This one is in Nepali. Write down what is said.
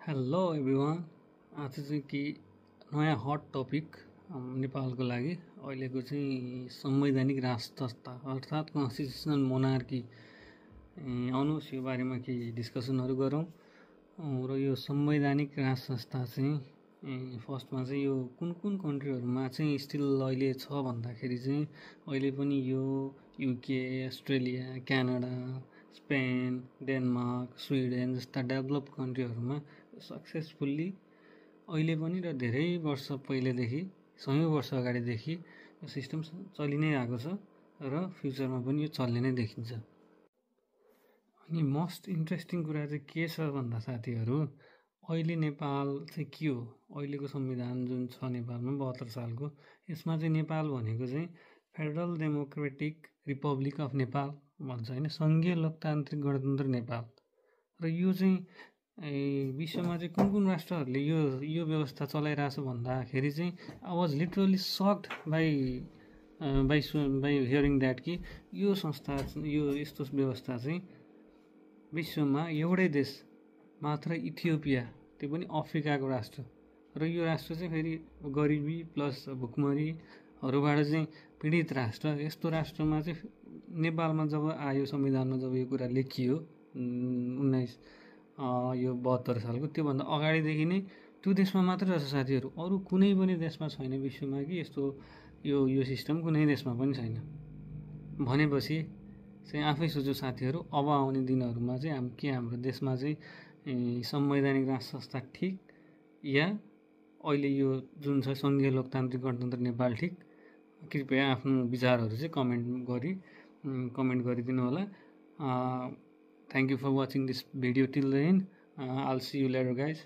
Hello everyone. आज चाहिँ कि नयाँ हट टपिक नेपालको लागि अहिलेको चाहिँ संवैधानिक राजसंस्था अर्थात् कन्स्टिट्युसनल मोनार्की आउनुहोस् यो बारेमा केही डिस्कसनहरू गरौँ। र यो संवैधानिक राजसंस्था चाहिँ फर्स्टमा चाहिँ यो कुन कुन कन्ट्रीहरूमा चाहिँ स्टिल अहिले छ भन्दाखेरि चाहिँ अहिले पनि यो UK, Australia, Canada, Spain, Denmark, Sweden जस्ता डेभलप कन्ट्रीहरूमा सक्सेसफुल्ली अहिले पनि र धेरै वर्ष पहिलेदेखि सयौँ वर्ष अगाडिदेखि यो सिस्टम चलि नै आएको छ र फ्युचरमा पनि यो चल्ने नै देखिन्छ। अनि मोस्ट इन्ट्रेस्टिङ कुरा चाहिँ के छ भन्दा साथीहरू, अहिले नेपाल चाहिँ के हो, अहिलेको संविधान जुन छ नेपालमा 72 सालको, यसमा चाहिँ नेपाल भनेको चाहिँ federal democratic Republic of Nepal भन्छ होइन, सङ्घीय लोकतान्त्रिक गणतन्त्र नेपाल। र यो चाहिँ विश्वमा चाहिँ कुन कुन राष्ट्रहरूले यो व्यवस्था चलाइरहेछ भन्दाखेरि चाहिँ I was literally sucked by hearing that कि यो संस्था यो यस्तो व्यवस्था चाहिँ विश्वमा एउटै देश मात्र, इथियोपिया, त्यो पनि अफ्रिकाको राष्ट्र। र यो राष्ट्र चाहिँ फेरि गरिबी प्लस भुकमरीहरूबाट चाहिँ पीडित राष्ट्र। यस्तो राष्ट्रमा चाहिँ नेपालमा जब आयो संविधानमा, जब यो कुरा लेखियो यो 72 सालको, त्योभन्दा अगाडिदेखि नै त्यो देशमा मात्रै रहेछ साथीहरू, अरू कुनै पनि देशमा छैन विश्वमा कि यस्तो यो सिस्टम कुनै देशमा पनि छैन। भनेपछि चाहिँ आफै सोच्यो साथीहरू, अब आउने दिनहरूमा चाहिँ हाम्रो देशमा चाहिँ संवैधानिक राजसंस्था ठिक या अहिले यो जुन छ सङ्घीय लोकतान्त्रिक गणतन्त्र नेपाल ठिक? कृपया आफ्नो विचारहरू चाहिँ कमेन्ट गरिदिनु होला। Thank you for watching this video till the end. I'll see you later, guys.